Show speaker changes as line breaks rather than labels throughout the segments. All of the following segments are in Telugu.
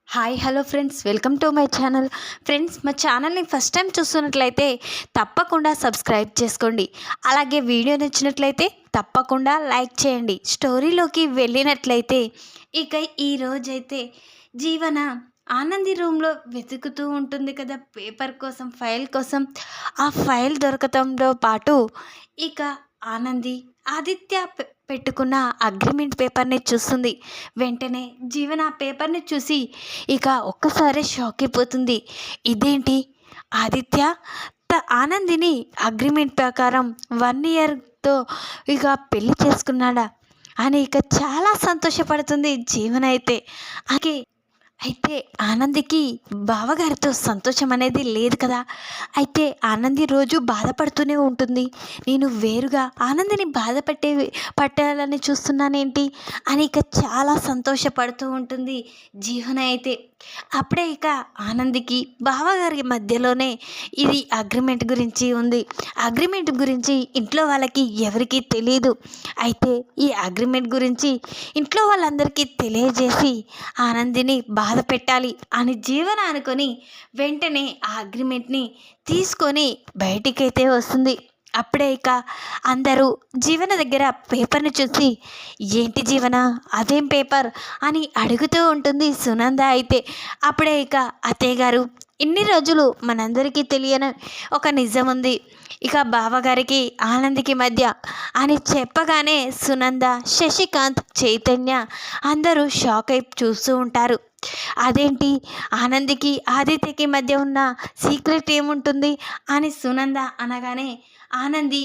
Hi hello friends, welcome to my channel. Friends, మా ఛానల్ని ఫస్ట్ టైం చూస్తున్నట్లయితే తప్పకుండా సబ్స్క్రైబ్ చేసుకోండి. అలాగే వీడియో నచ్చినట్లయితే తప్పకుండా లైక్ చేయండి. స్టోరీలోకి వెళ్ళినట్లయితే ఇక ఈరోజైతే జీవన ఆనంది రూమ్లో వెతుకుతూ ఉంటుంది కదా, పేపర్ కోసం, ఫైల్ కోసం. ఆ ఫైల్ దొరకటంతో పాటు ఇక ఆనంది ఆదిత్య పెట్టుకున్న అగ్రిమెంట్ పేపర్ని చూస్తుంది. వెంటనే జీవన ఆ పేపర్ని చూసి ఇక ఒక్కసారి షాక్ అయిపోతుంది. ఇదేంటి, ఆదిత్య ఆనందిని అగ్రిమెంట్ ప్రకారం 1 ఇయర్తో ఇక పెళ్లి చేసుకున్నాడా అని ఇక చాలా సంతోషపడుతుంది జీవన అయితే. అలాగే అయితే ఆనందికి బావగారితో సంతోషం అనేది లేదు కదా. అయితే ఆనంది రోజు బాధపడుతూనే ఉంటుంది. నేను వేరుగా ఆనందిని పట్టాలని చూస్తున్నానేంటి అని ఇక చాలా సంతోషపడుతూ ఉంటుంది జీవన అయితే. అప్పుడే ఇక ఆనందికి బావగారి మధ్యలోనే ఇది అగ్రిమెంట్ గురించి ఉంది. అగ్రిమెంట్ గురించి ఇంట్లో వాళ్ళకి ఎవరికీ తెలియదు. అయితే ఈ అగ్రిమెంట్ గురించి ఇంట్లో వాళ్ళందరికీ తెలియజేసి ఆనందిని బాధ పెట్టాలి అని జీవన అనుకొని వెంటనే ఆ అగ్రిమెంట్ని తీసుకొని బయటికైతే వస్తుంది. అప్పుడే ఇక అందరూ జీవన దగ్గర పేపర్ని చూసి, ఏంటి జీవన, అదేం పేపర్ అని అడుగుతూ ఉంటుంది సునంద అయితే. అప్పుడే ఇక అత్తయ్య గారు, ఇన్ని రోజులు మనందరికీ తెలియని ఒక నిజం ఉంది ఇక బావగారికి ఆనందికి మధ్య అని చెప్పగానే సునంద, శశికాంత్, చైతన్య అందరూ షాక్ అయి చూస్తూ ఉంటారు. అదేంటి, ఆనందికి ఆదిత్యకి మధ్య ఉన్న సీక్రెట్ ఏముంటుంది అని సునంద అనగానే ఆనంది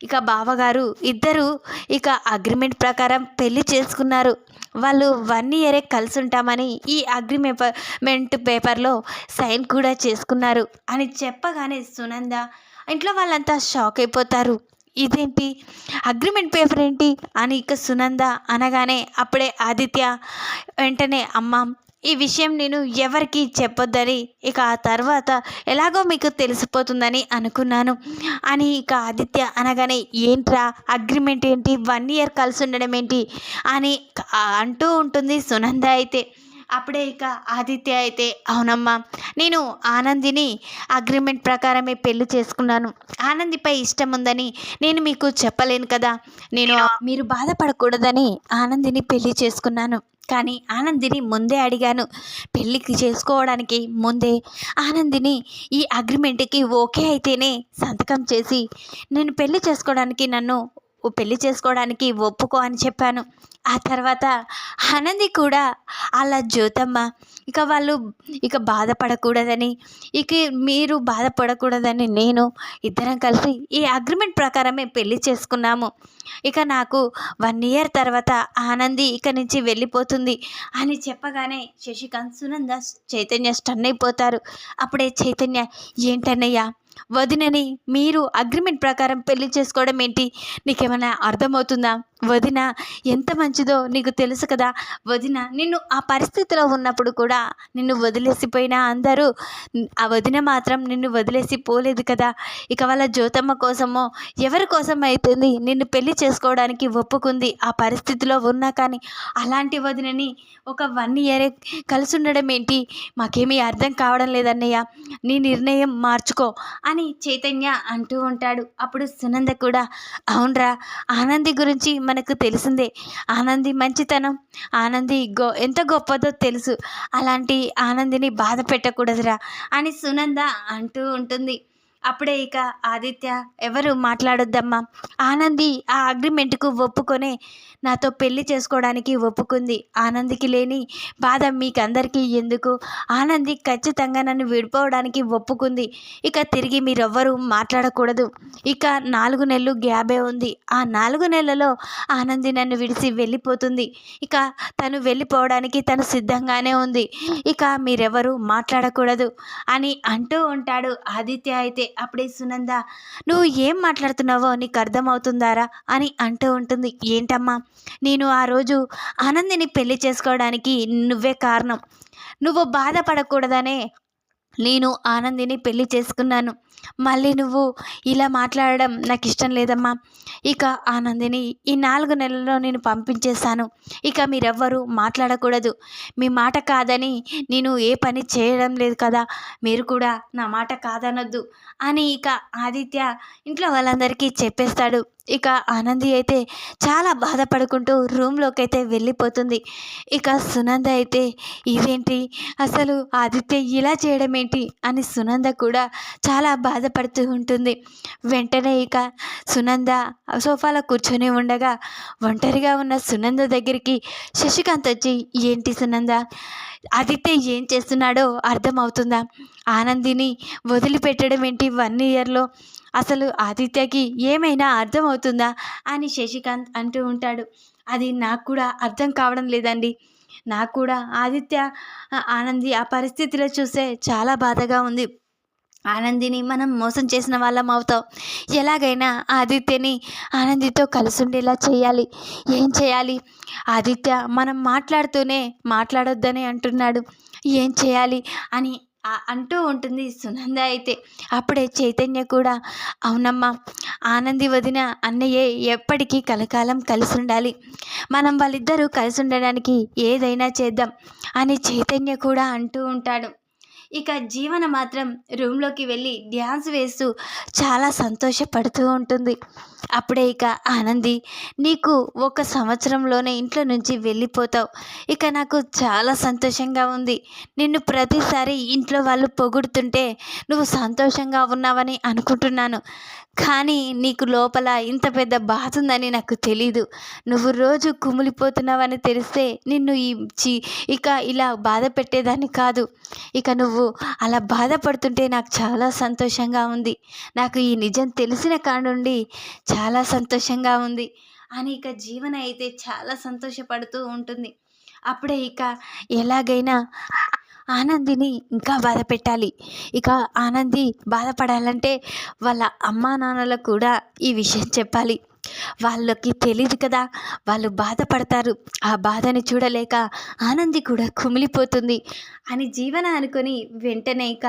ఇక బావగారు ఇద్దరు ఇక అగ్రిమెంట్ ప్రకారం పెళ్లి చేసుకున్నారు. వాళ్ళు 1 ఇయరే కలిసి ఉంటామని ఈ అగ్రిమెంట్ పేపర్లో సైన్ కూడా చేసుకున్నారు అని చెప్పగానే సునంద, ఇంట్లో వాళ్ళంతా షాక్ అయిపోతారు. ఇదేంటి, అగ్రిమెంట్ పేపర్ ఏంటి అని ఇక సునంద అనగానే అప్పుడే ఆదిత్య వెంటనే, అమ్మ ఈ విషయం నేను ఎవరికి చెప్పొద్దని, ఇక ఆ తర్వాత ఎలాగో మీకు తెలిసిపోతుందని అనుకున్నాను అని ఇక ఆదిత్య అనగానే, ఏంట్రా అగ్రిమెంట్ ఏంటి, 1 ఇయర్ కలిసి ఉండడం ఏంటి అని అంటూ ఉంటుంది సునంద అయితే. అప్పుడే ఇక ఆదిత్య అయితే, అవునమ్మా, నేను ఆనందిని అగ్రిమెంట్ ప్రకారమే పెళ్లి చేసుకున్నాను. ఆనందిపై ఇష్టం ఉందని నేను మీకు చెప్పలేను కదా. నేను మీరు బాధపడకూడదని ఆనందిని పెళ్లి చేసుకున్నాను. కానీ ఆనందిని ముందే అడిగాను. పెళ్ళికి చేసుకోవడానికి ముందే ఆనందిని ఈ అగ్రిమెంట్కి ఓకే అయితేనే సంతకం చేసి నేను పెళ్లి చేసుకోవడానికి ఒప్పుకో అని చెప్పాను. ఆ తర్వాత ఆనంది కూడా అలా జ్యోతమ్మ ఇక వాళ్ళు ఇక బాధపడకూడదని, ఇక మీరు బాధపడకూడదని నేను ఇద్దరం కలిసి ఈ అగ్రిమెంట్ ప్రకారమే పెళ్లి చేసుకున్నాము. ఇక నాకు 1 ఇయర్ తర్వాత ఆనంది ఇక నుంచి వెళ్ళిపోతుంది అని చెప్పగానే శశికాంత్, సునంద, చైతన్య స్టన్ అయిపోతారు. అప్పుడే చైతన్య, ఏంటన్నయ్యా, వదినని మీరు అగ్రిమెంట్ ప్రకారం పెళ్లి చేసుకోవడం ఏంటి, నీకేమైనా అర్థమవుతుందా? వదిన ఎంత మంచిదో నీకు తెలుసు కదా. వదిన నిన్ను ఆ పరిస్థితిలో ఉన్నప్పుడు కూడా నిన్ను వదిలేసిపోయినా అందరూ, ఆ వదిన మాత్రం నిన్ను వదిలేసి పోలేదు కదా. ఇక వాళ్ళ జ్యోతమ్మ కోసమో ఎవరి కోసం అవుతుంది నిన్ను పెళ్లి చేసుకోవడానికి ఒప్పుకుంది ఆ పరిస్థితిలో ఉన్నా. కానీ అలాంటి వదినని ఒక 1 ఇయరే కలిసి ఉండడం ఏంటి, మాకేమీ అర్థం కావడం లేదన్నయ్య, నీ నిర్ణయం మార్చుకో అని చైతన్య అంటూ ఉంటాడు. అప్పుడు సునంద కూడా, అవునరా, ఆనంది గురించి మనకు తెలిసిందే. ఆనంది మంచితనం, ఆనంది ఎంత గొప్పదో తెలుసు. అలాంటి ఆనందిని బాధ పెట్టకూడదురా అని సునంద అంటూ ఉంటుంది. అప్పుడే ఇక ఆదిత్య, ఎవరు మాట్లాడొద్దమ్మా, ఆనంది ఆ అగ్రిమెంట్కు ఒప్పుకొనే నాతో పెళ్లి చేసుకోవడానికి ఒప్పుకుంది. ఆనందికి లేని బాధ మీకందరికీ ఎందుకు, ఆనంది ఖచ్చితంగా నన్ను విడిపోవడానికి ఒప్పుకుంది. ఇక తిరిగి మీరెవ్వరూ మాట్లాడకూడదు. ఇక 4 నెలలు గ్యాబే ఉంది. ఆ 4 నెలలలో ఆనంది నన్ను విడిచి వెళ్ళిపోతుంది. ఇక తను వెళ్ళిపోవడానికి తను సిద్ధంగానే ఉంది. ఇక మీరెవరూ మాట్లాడకూడదు అని అంటూ ఉంటాడు ఆదిత్య అయితే. అప్పుడే సునంద, నువ్వు ఏం మాట్లాడుతున్నావో నీకు అర్థమవుతుందారా అని అంటూ ఉంటుంది. ఏంటమ్మా, నేను ఆ రోజు ఆనందిని పెళ్లి చేసుకోవడానికి నువ్వే కారణం, నువ్వు బాధపడకూడదనే నేను ఆనందిని పెళ్లి చేసుకున్నాను. మళ్ళీ నువ్వు ఇలా మాట్లాడడం నాకు ఇష్టం లేదమ్మా. ఇక ఆనందిని ఈ 4 నెలల్లో నేను పంపించేశాను. ఇక మీరెవ్వరూ మాట్లాడకూడదు. మీ మాట కాదని నేను ఏ పని చేయడం లేదు కదా! మీరు కూడా నా మాట కాదనొద్దు అని ఇక ఆదిత్య ఇంట్లో వాళ్ళందరికీ చెప్పేస్తాడు. ఇక ఆనంది అయితే చాలా బాధపడుకుంటూ రూమ్‌లోకైతే వెళ్ళిపోతుంది. ఇక సునంద అయితే ఇదేంటి అసలు ఆదిత్య ఇలా చేయడం ఏంటి అని సునంద కూడా చాలా బాధపడుతూ ఉంటుంది. వెంటనే ఇక సునంద సోఫాలో కూర్చొని ఉండగా ఒంటరిగా ఉన్న సునంద దగ్గరికి శశికాంత్ వచ్చి, ఏంటి సునంద, ఆదిత్య ఏం చేస్తున్నాడో అర్థమవుతుందా? ఆనందిని వదిలిపెట్టడం ఏంటి 1 ఇయర్‌లో? అసలు ఆదిత్యకి ఏమైనా అర్థమవుతుందా అని శశికాంత్ అంటూ ఉంటాడు. అది నాకు కూడా అర్థం కావడం లేదండి. నాకు కూడా ఆదిత్య ఆనంది ఆ పరిస్థితిలో చూస్తే చాలా బాధగా ఉంది. ఆనందిని మనం మోసం చేసిన వాళ్ళం అవుతాం. ఎలాగైనా ఆదిత్యని ఆనందితో కలిసి ఉండేలా చేయాలి. ఏం చేయాలి? ఆదిత్య మనం మాట్లాడుతూనే మాట్లాడొద్దని అంటున్నాడు. ఏం చేయాలి అని అంటూ ఉంటుంది సునంద అయితే. అప్పుడే చైతన్య కూడా, అవునమ్మా, ఆనంది వదిన అన్నయ్యే ఎప్పటికీ కలకాలం కలిసి ఉండాలి. మనం వాళ్ళిద్దరూ కలిసి ఉండడానికి ఏదైనా చేద్దాం అని చైతన్య కూడా అంటూ ఉంటాడు. ఇక జీవన మాత్రం రూమ్లోకి వెళ్ళి డ్యాన్స్ వేస్తూ చాలా సంతోషపడుతూ ఉంటుంది. అప్పుడే ఇక ఆనంది, నీకు 1 సంవత్సరంలోనే ఇంట్లో నుంచి వెళ్ళిపోతావు. ఇక నాకు చాలా సంతోషంగా ఉంది. నిన్ను ప్రతిసారి ఇంట్లో వాళ్ళు పొగుడుతుంటే నువ్వు సంతోషంగా ఉన్నావని అనుకుంటున్నాను. కానీ నీకు లోపల ఇంత పెద్ద బాధ ఉందని నాకు తెలీదు. నువ్వు రోజు కుమిలిపోతున్నావని తెలిస్తే నిన్ను ఇక ఇలా బాధ పెట్టేదాన్ని కాదు. ఇక నువ్వు అలా బాధపడుతుంటే నాకు చాలా సంతోషంగా ఉంది. నాకు ఈ నిజం తెలిసిన కాడ నుండి చాలా సంతోషంగా ఉంది అని ఇక జీవన అయితే చాలా సంతోషపడుతూ ఉంటుంది. అప్పుడే ఇక ఎలాగైనా ఆనందిని ఇంకా బాధ పెట్టాలి. ఇక ఆనంది బాధపడాలంటే వాళ్ళ అమ్మా నాన్నలకు కూడా ఈ విషయం చెప్పాలి. వాళ్ళకి తెలీదు కదా, వాళ్ళు బాధపడతారు. ఆ బాధని చూడలేక ఆనంది కూడా కుమిలిపోతుంది అని జీవన అనుకొని వెంటనే ఇక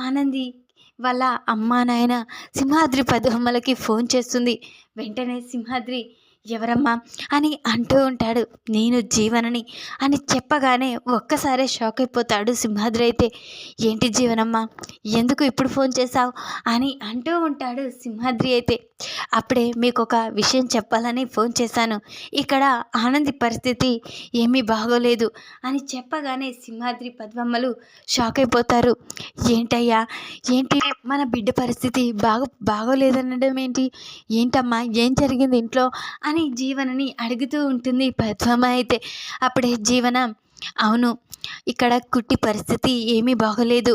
ఆనంది వాళ్ళ అమ్మా నాయన సింహాద్రి పద్మమ్మలకి ఫోన్ చేస్తుంది. వెంటనే సింహాద్రి, ఎవరమ్మా అని అంటూ ఉంటాడు. నేను జీవనని అని చెప్పగానే ఒక్కసారే షాక్ అయిపోతాడు సింహాద్రి అయితే. ఏంటి జీవనమ్మా, ఎందుకు ఇప్పుడు ఫోన్ చేశావు అని అంటూ ఉంటాడు సింహాద్రి అయితే. అప్పుడే మీకు ఒక విషయం చెప్పాలని ఫోన్ చేశాను. ఇక్కడ ఆనంది పరిస్థితి ఏమీ బాగోలేదు అని చెప్పగానే సింహాద్రి పద్మమ్మలు షాక్ అయిపోతారు. ఏంటయ్యా, ఏంటి మన బిడ్డ పరిస్థితి బాగోలేదనడం ఏంటి? ఏంటమ్మా, ఏం జరిగింది ఇంట్లో అని జీవనని అడుగుతూ ఉంటుంది పద్మమ్మ అయితే. అప్పుడే జీవన, అవును, ఇక్కడ కుట్టి పరిస్థితి ఏమీ బాగోలేదు.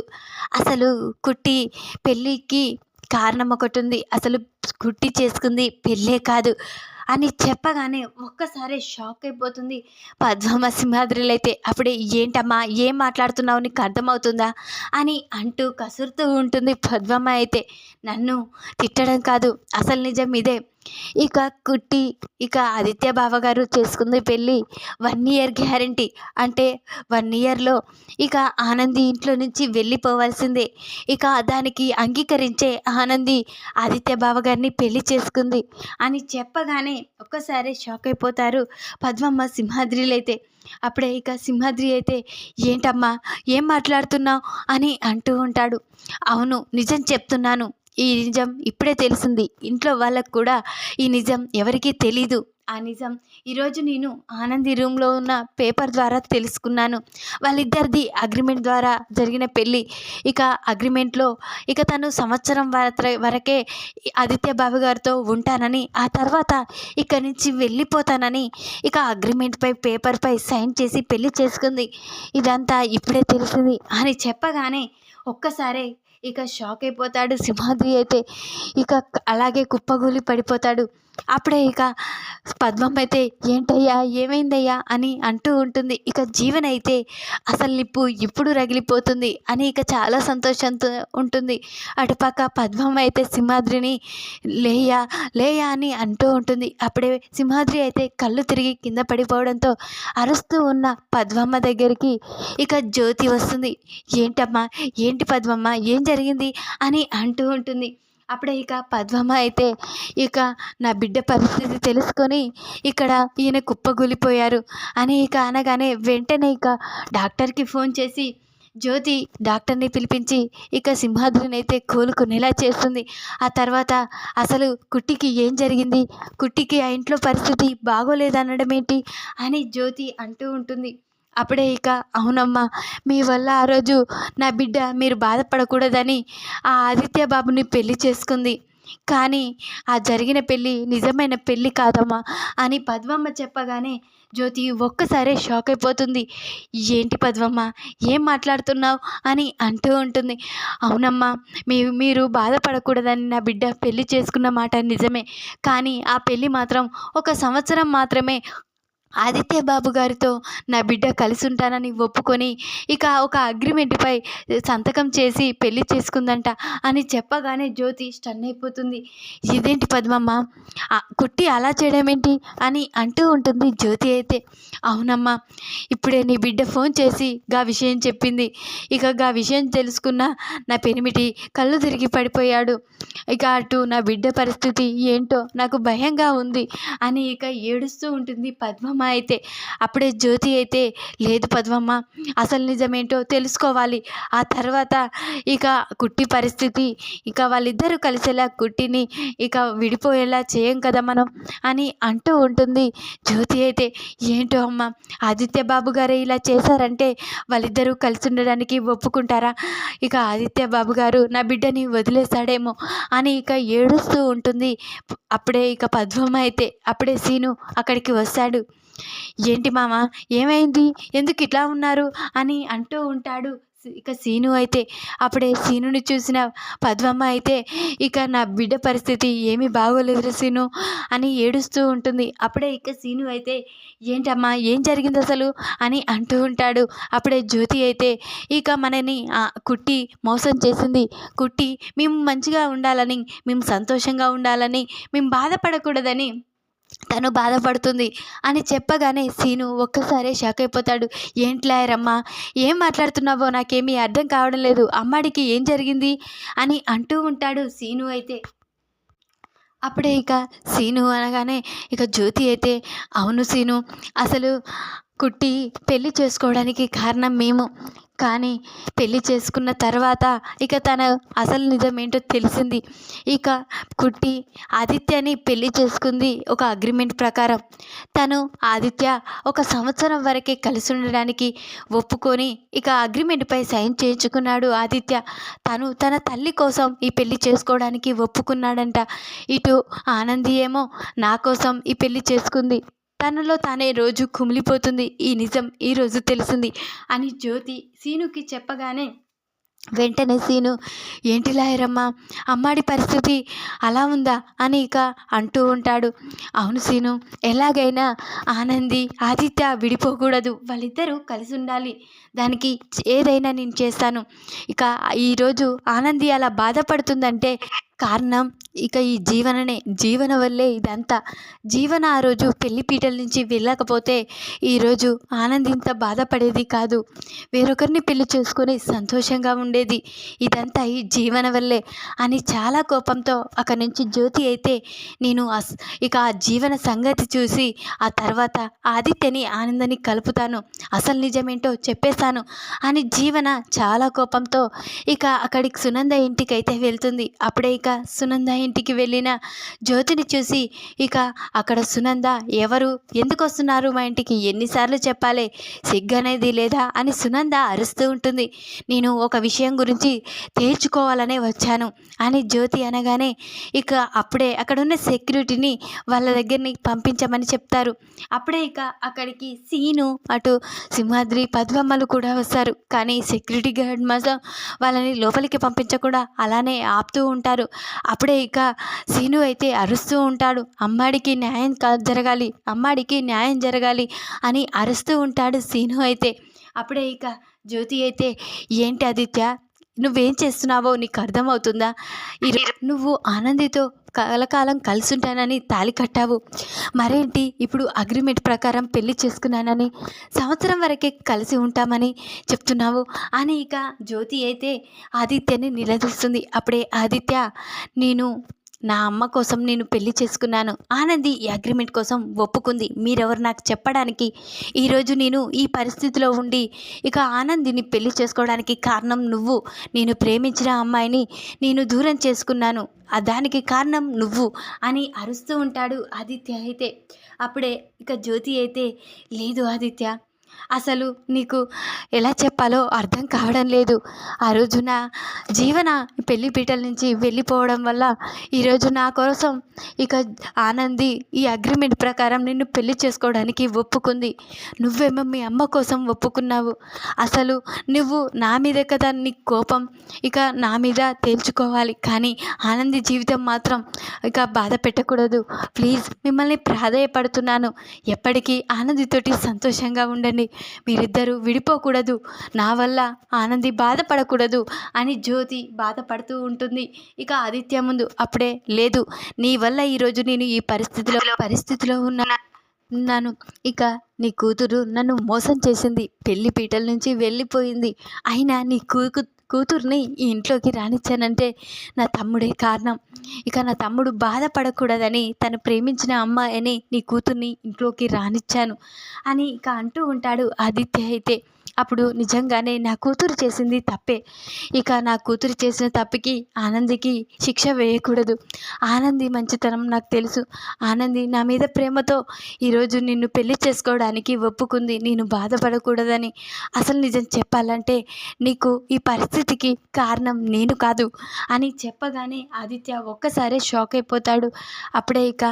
అసలు కుట్టి పెళ్ళికి కారణం ఒకటి ఉంది. అసలు కుట్టి చేసుకుంది పెళ్ళే కాదు అని చెప్పగానే ఒక్కసారి షాక్ అయిపోతుంది పద్మమ్మ సింహాద్రిలైతే. అప్పుడే, ఏంటమ్మా, ఏం మాట్లాడుతున్నావు, నీకు అర్థమవుతుందా అని అంటూ కసురుతూ ఉంటుంది పద్మమ్మ అయితే. నన్ను తిట్టడం కాదు, అసలు నిజం ఇదే. ఇక కుట్టి ఇక ఆదిత్య బావగారు చేసుకుంది పెళ్ళి 1 ఇయర్ గ్యారంటీ. అంటే 1 ఇయర్లో ఇక ఆనంది ఇంట్లో నుంచి వెళ్ళిపోవాల్సిందే. ఇక దానికి అంగీకరించే ఆనంది ఆదిత్య బావగారిని పెళ్లి చేసుకుంది అని చెప్పగానే ఒక్కసారి షాక్ అయిపోతారు పద్మమ్మ సింహాద్రిలైతే. అప్పుడే ఇక సింహాద్రి అయితే, ఏంటమ్మా, ఏం మాట్లాడుతున్నావు అని అంటూ ఉంటాడు. అవును, నిజం చెప్తున్నాను. ఈ నిజం ఇప్పుడే తెలిసింది. ఇంట్లో వాళ్ళకు కూడా ఈ నిజం ఎవరికీ తెలీదు. ఆ నిజం ఈరోజు నేను ఆనంది రూమ్లో ఉన్న పేపర్ ద్వారా తెలుసుకున్నాను. వాళ్ళిద్దరిది అగ్రిమెంట్ ద్వారా జరిగిన పెళ్ళి. ఇక అగ్రిమెంట్లో ఇక తను సంవత్సరం వరకే ఆదిత్య బాబు గారితో ఉంటానని, ఆ తర్వాత ఇక్కడి నుంచి వెళ్ళిపోతానని ఇక అగ్రిమెంట్పై పేపర్పై సైన్ చేసి పెళ్ళి చేసుకుంది. ఇదంతా ఇప్పుడే తెలిసింది అని చెప్పగానే ఒక్కసారే ఇక షాక్ అయిపోతాడు సింహాద్రి అయితే. ఇక అలాగే కుప్పగూలి పడిపోతాడు. అప్పుడే ఇక పద్మం అయితే ఏంటయ్యా ఏమైందయ్యా అని అంటూ ఉంటుంది. ఇక జీవన్ అయితే అసలు నిప్పు ఇప్పుడు రగిలిపోతుంది అని ఇక చాలా సంతోషంతో ఉంటుంది. అటుపక్క పద్మం అయితే సింహాద్రిని లేయా లేయా అని అంటూ ఉంటుంది. అప్పుడే సింహాద్రి అయితే కళ్ళు తిరిగి కింద పడిపోవడంతో అరుస్తూ ఉన్న పద్మమ్మ దగ్గరికి ఇక జ్యోతి వస్తుంది. ఏంటమ్మా ఏంటి పద్మమ్మ ఏం జరిగింది అని అంటూ ఉంటుంది. అప్పుడే ఇక పద్మమ్మ అయితే ఇక నా బిడ్డ పరిస్థితి తెలుసుకొని ఇక్కడ ఈయన కుప్పగూలిపోయారు అని ఇక అనగానే వెంటనే ఇక డాక్టర్కి ఫోన్ చేసి జ్యోతి డాక్టర్ని పిలిపించి ఇక సింహాద్రిని అయితే కోలుకునేలా చేస్తుంది. ఆ తర్వాత అసలు కుట్టికి ఏం జరిగింది, కుట్టికి ఆ ఇంట్లో పరిస్థితి బాగోలేదనడం ఏంటి అని జ్యోతి అంటూ ఉంటుంది. అప్పుడే ఇక అవునమ్మా మీ వల్ల ఆ రోజు నా బిడ్డ మీరు బాధపడకూడదని ఆ ఆదిత్య బాబుని పెళ్లి చేసుకుంది, కానీ ఆ జరిగిన పెళ్ళి నిజమైన పెళ్ళి కాదమ్మా అని పద్మమ్మ చెప్పగానే జ్యోతి ఒక్కసారే షాక్ అయిపోతుంది. ఏంటి పద్మమ్మ ఏం మాట్లాడుతున్నావు అని అంటూ ఉంటుంది. అవునమ్మా మీరు బాధపడకూడదని నా బిడ్డ పెళ్లి చేసుకున్న మాట నిజమే, కానీ ఆ పెళ్ళి మాత్రం 1 సంవత్సరం మాత్రమే ఆదిత్య బాబు గారితో నా బిడ్డ కలిసి ఉంటానని ఒప్పుకొని ఇక ఒక అగ్రిమెంట్పై సంతకం చేసి పెళ్లి చేసుకుందంట అని చెప్పగానే జ్యోతి స్టన్ అయిపోతుంది. ఇదేంటి పద్మమ్మ కుట్టి అలా చేయడం ఏంటి అని అంటూ ఉంటుంది జ్యోతి అయితే. అవునమ్మా ఇప్పుడే నీ బిడ్డ ఫోన్ చేసి గా విషయం చెప్పింది. ఇక గా విషయం తెలుసుకున్న నా పెనిమిటి కళ్ళు తిరిగి పడిపోయాడు. ఇక అటు నా బిడ్డ పరిస్థితి ఏంటో నాకు భయంగా ఉంది అని ఇక ఏడుస్తూ ఉంటుంది పద్మమ్మ అయితే. అప్పుడే జ్యోతి అయితే లేదు పద్మమ్మ అసలు నిజమేంటో తెలుసుకోవాలి, ఆ తర్వాత ఇక కుట్టి పరిస్థితి ఇక వాళ్ళిద్దరూ కలిసేలా కుట్టిని ఇక విడిపోయేలా చేయం కదా మనం అని అంటూ ఉంటుంది జ్యోతి అయితే. ఏంటో అమ్మ ఆదిత్య బాబు గారే ఇలా చేశారంటే వాళ్ళిద్దరూ కలిసి ఉండడానికి ఒప్పుకుంటారా? ఇక ఆదిత్య బాబు గారు నా బిడ్డని వదిలేశాడేమో అని ఇక ఏడుస్తూ ఉంటుంది. అప్పుడే ఇక పద్మమ్మ అయితే అప్పుడే సీను అక్కడికి వస్తాడు. ఏంటి మామ ఏమైంది, ఎందుకు ఇట్లా ఉన్నారు అని అంటూ ఉంటాడు. ఇక సీను అయితే అప్పుడే సీనుని చూసిన పద్మమ్మ అయితే ఇక నా బిడ్డ పరిస్థితి ఏమీ బాగోలేదు సీను అని ఏడుస్తూ ఉంటుంది. అప్పుడే ఇక సీను అయితే ఏంటమ్మా ఏం జరిగింది అసలు అని అంటూ ఉంటాడు. అప్పుడే జ్యోతి అయితే ఇక మనని కుట్టి మోసం చేసింది, కుట్టి మేము మంచిగా ఉండాలని, మేము సంతోషంగా ఉండాలని, మేము బాధపడకూడదని తను బాధపడుతుంది అని చెప్పగానే సీను ఒక్కసారే షాక్ అయిపోతాడు. ఏంట్లాయరమ్మా ఏం మాట్లాడుతున్నావో నాకేమీ అర్థం కావడం లేదు, అమ్మాడికి ఏం జరిగింది అని అంటూ ఉంటాడు సీను అయితే. అప్పుడే ఇక సీను అనగానే ఇక జ్యోతి అయితే అవును సీను అసలు కుట్టి పెళ్లి చేసుకోవడానికి కారణం మేము, కానీ పెళ్లి చేసుకున్న తర్వాత ఇక తన అసలు నిజం ఏంటో తెలిసింది. ఇక కుట్టి ఆదిత్యని పెళ్లి చేసుకుంది ఒక అగ్రిమెంట్ ప్రకారం. తను ఆదిత్య 1 సంవత్సరం వరకే కలిసి ఉండడానికి ఒప్పుకొని ఇక అగ్రిమెంట్పై సైన్ చేయించుకున్నాడు ఆదిత్య. తను తన తల్లి కోసం ఈ పెళ్లి చేసుకోవడానికి ఒప్పుకున్నాడంట. ఇటు ఆనంది ఏమో నా కోసం ఈ పెళ్లి చేసుకుంది, తనలో తానే రోజు కుమిలిపోతుంది, ఈ నిజం ఈరోజు తెలిసింది అని జ్యోతి సీనుకి చెప్పగానే వెంటనే సీను ఏంటి లాయరమ్మా అమ్మాడి పరిస్థితి అలా ఉందా అని ఇక అంటూ ఉంటాడు. అవును సీను ఎలాగైనా ఆనంది ఆదిత్య విడిపోకూడదు, వాళ్ళిద్దరూ కలిసి ఉండాలి, దానికి ఏదైనా నేను చేస్తాను. ఇక ఈరోజు ఆనంది అలా బాధపడుతుందంటే కారణం ఇక ఈ జీవన వల్లే ఇదంతా. జీవన ఆ రోజు పెళ్లిపీటల నుంచి వెళ్ళకపోతే ఈరోజు ఆనంద్ ఇంత బాధపడేది కాదు, వేరొకరిని పెళ్లి చేసుకొని సంతోషంగా ఉండేది. ఇదంతా ఈ జీవన వల్లే అని చాలా కోపంతో అక్కడి నుంచి జ్యోతి అయితే నేను ఇక ఆ జీవన సంగతి చూసి ఆ తర్వాత ఆదిత్యని ఆనందని కలుపుతాను, అసలు నిజమేంటో చెప్పేశాను అని జీవన చాలా కోపంతో ఇక అక్కడికి సునంద ఇంటికి అయితే వెళ్తుంది. అప్పుడే ఇక సునంద ఇంటికి వెళ్ళిన జ్యోతిని చూసి ఇక అక్కడ సునంద ఎవరు, ఎందుకు వస్తున్నారు మా ఇంటికి, ఎన్నిసార్లు చెప్పాలి, సిగ్గనేది లేదా అని సునంద అరుస్తూ ఉంటుంది. నేను ఒక విషయం గురించి తేల్చుకోవాలనే వచ్చాను అని జ్యోతి అనగానే ఇక అప్పుడే అక్కడున్న సెక్యూరిటీని వాళ్ళ దగ్గరని పంపించమని చెప్తారు. అప్పుడే ఇక అక్కడికి సీను అటు సింహాద్రి పద్మమ్మలు కూడా వస్తారు. కానీ సెక్యూరిటీ గార్డ్ మాత్రం వాళ్ళని లోపలికి పంపించకుండా అలానే ఆపుతూ ఉంటారు. అప్పుడే ఇక సీను అయితే అరుస్తూ ఉంటాడు. అమ్మాడికి న్యాయం జరగాలి, అమ్మాడికి న్యాయం జరగాలి అని అరుస్తూ ఉంటాడు సీను అయితే. అప్పుడే ఇక జ్యోతి అయితే, ఏంటి ఆదిత్య, నువ్వేం చేస్తున్నావో నీకు అర్థమవుతుందా? నువ్వు ఆనందితో కలకాలం కలిసుంటానని తాళి కట్టావు, మరేంటి ఇప్పుడు అగ్రిమెంట్ ప్రకారం పెళ్లి చేసుకున్నానని, సంవత్సరం వరకే కలిసి ఉంటామని చెప్తున్నావు అని ఇక జ్యోతి అయితే ఆదిత్యని నిలదీస్తుంది. అప్పుడే ఆదిత్య, నేను నా అమ్మ కోసం నేను పెళ్లి చేసుకున్నాను, ఆనంది ఈ అగ్రిమెంట్ కోసం ఒప్పుకుంది, మీరెవరు నాకు చెప్పడానికి? ఈరోజు నేను ఈ పరిస్థితిలో ఉండి ఇక ఆనందిని పెళ్లి చేసుకోవడానికి కారణం నువ్వు. నేను ప్రేమించిన అమ్మాయిని నేను దూరం చేసుకున్నాను, దానికి కారణం నువ్వు అని అరుస్తూ ఉంటాడు ఆదిత్య అయితే. అప్పుడే ఇక జ్యోతి అయితే, లేదు ఆదిత్య, అసలు నీకు ఎలా చెప్పాలో అర్థం కావడం లేదు. ఆ రోజు నా జీవన పెళ్లి పీటల నుంచి వెళ్ళిపోవడం వల్ల ఈరోజు నా కోసం ఇక ఆనంది ఈ అగ్రిమెంట్ ప్రకారం నిన్ను పెళ్లి చేసుకోవడానికి ఒప్పుకుంది. నువ్వేమో మీ అమ్మ కోసం ఒప్పుకున్నావు. అసలు నువ్వు నా మీదే కదా నీ కోపం, ఇక నా మీద తేల్చుకోవాలి, కానీ ఆనంది జీవితం మాత్రం ఇక బాధ పెట్టకూడదు. ప్లీజ్ మిమ్మల్ని ప్రాధేయపడుతున్నాను, ఎప్పటికీ ఆనందితోటి సంతోషంగా ఉండండి, మీరిద్దరూ విడిపోకూడదు, నా వల్ల ఆనంది బాధపడకూడదు అని జ్యోతి బాధపడుతూ ఉంటుంది ఇక ఆదిత్య ముందు. అప్పుడే, లేదు, నీ వల్ల ఈరోజు నేను ఈ పరిస్థితిలో ఉన్నాను. ఇక నీ కూతురు నన్ను మోసం చేసింది, పెళ్లి పీటల నుంచి వెళ్ళిపోయింది, అయినా నీ కూతుర్ని ఈ ఇంట్లోకి రానిచ్చానంటే నా తమ్ముడే కారణం. ఇక నా తమ్ముడు బాధపడకూడదని తను ప్రేమించిన అమ్మాయిని నీ కూతుర్ని ఇంట్లోకి రానిచ్చాను అని ఇక అంటూ ఉంటాడు ఆదిత్య అయితే. అప్పుడు నిజంగానే నా కూతురు చేసింది తప్పే, ఇక నా కూతురు చేసిన తప్పుకి ఆనందికి శిక్ష వేయకూడదు. ఆనంది మంచితనం నాకు తెలుసు, ఆనంది నా మీద ప్రేమతో ఈరోజు నిన్ను పెళ్లి చేసుకోవడానికి ఒప్పుకుంది, నేను బాధపడకూడదని. అసలు నిజం చెప్పాలంటే నీకు ఈ పరిస్థితికి కారణం నేను కాదు అని చెప్పగానే ఆదిత్య ఒక్కసారే షాక్ అయిపోతాడు. అప్పుడే ఇక,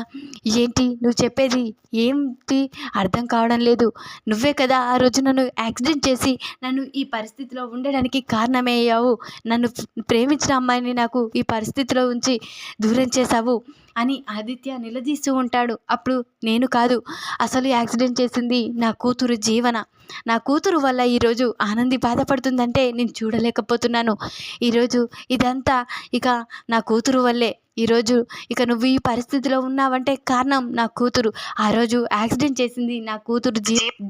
ఏంటి నువ్వు చెప్పేది, ఏంటి అర్థం కావడం లేదు, నువ్వే కదా ఆ రోజు నన్ను యాక్సిడెంట్ చేసి నన్ను ఈ పరిస్థితిలో ఉండడానికి కారణమయ్యావు, నన్ను ప్రేమించిన అమ్మాయిని నాకు ఈ పరిస్థితిలో ఉంచి దూరం చేశావు అని ఆదిత్య నిలదీస్తూ ఉంటాడు. అప్పుడు, నేను కాదు, అసలు యాక్సిడెంట్ చేసింది నా కూతురు జీవన, నా కూతురు వల్ల ఈరోజు ఆనంది బాధపడుతుందంటే నేను చూడలేకపోతున్నాను. ఈరోజు ఇదంతా ఇక నా కూతురు వల్లే, ఈరోజు ఇక నువ్వు ఈ పరిస్థితిలో ఉన్నావంటే కారణం నా కూతురు. ఆ రోజు యాక్సిడెంట్ చేసింది నా కూతురు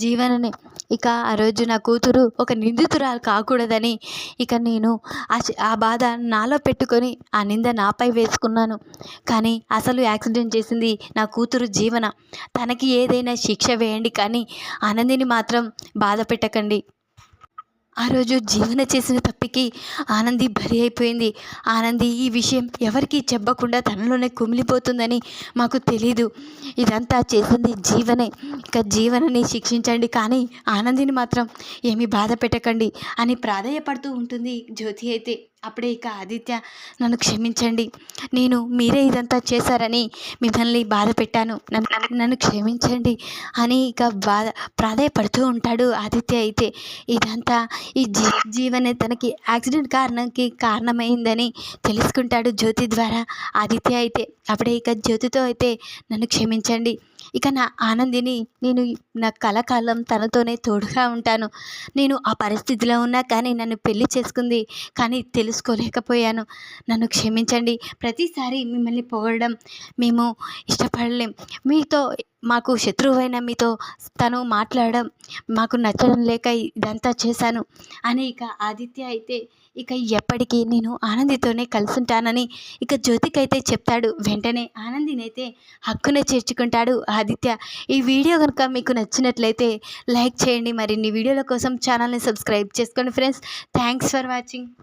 జీవననే. ఇక ఆ రోజు నా కూతురు ఒక నిందితురాలు కాకూడదని ఇక నేను ఆ బాధ నాలో పెట్టుకొని ఆ నింద నాపై వేసుకున్నాను. కానీ అసలు యాక్సిడెంట్ చేసింది నా కూతురు జీవన, తనకి ఏదైనా శిక్ష వేయండి, కానీ ఆనందిని మాత్రం బాధ పెట్టకండి. ఆ రోజు జీవన చేసిన తప్పికి ఆనంది బరి అయిపోయింది. ఆనంది ఈ విషయం ఎవరికీ చెప్పకుండా తనలోనే కుమిలిపోతుందని మాకు తెలీదు. ఇదంతా చేసింది జీవనే, ఇక జీవనని శిక్షించండి, కానీ ఆనందిని మాత్రం ఏమీ బాధ పెట్టకండి అని ప్రాధేయపడుతూ ఉంటుంది జ్యోతి అయితే. అప్పుడే ఇక ఆదిత్య, నన్ను క్షమించండి, మీరే ఇదంతా చేశారని మిమ్మల్ని బాధ పెట్టాను, నన్ను క్షమించండి అని ఇక ప్రాధేయపడుతూ ఉంటాడు ఆదిత్య అయితే. ఇదంతా ఈ జీవనే తనకి యాక్సిడెంట్ కారణమైందని తెలుసుకుంటాడు జ్యోతి ద్వారా ఆదిత్య అయితే. అప్పుడే ఇక జ్యోతితో అయితే, నన్ను క్షమించండి, ఇక నా ఆనందిని నేను నా కలకాలం తనతోనే తోడుగా ఉంటాను, నేను ఆ పరిస్థితిలో ఉన్నా కానీ నన్ను పెళ్లి చేసుకుంది, కానీ తెలుసుకోలేకపోయాను, నన్ను క్షమించండి, ప్రతిసారి మిమ్మల్ని పొగడడం మేము ఇష్టపడలేం, మీతో మాకు శత్రువైన మీతో తను మాట్లాడడం మాకు నచ్చడం లేక ఇదంతా చేశాను అని ఇక ఆదిత్య అయితే ఇక ఎప్పటికీ నేను ఆనందితోనే కలిసి ఉంటానని ఇక జ్యోతికైతే చెప్తాడు. వెంటనే ఆనందిని అయితే హక్కునే చేర్చుకుంటాడు ఆదిత్య. ఈ వీడియో కనుక మీకు నచ్చినట్లయితే లైక్ చేయండి, మరిన్ని వీడియోల కోసం ఛానల్ని సబ్స్క్రైబ్ చేసుకోండి ఫ్రెండ్స్. Thanks for watching.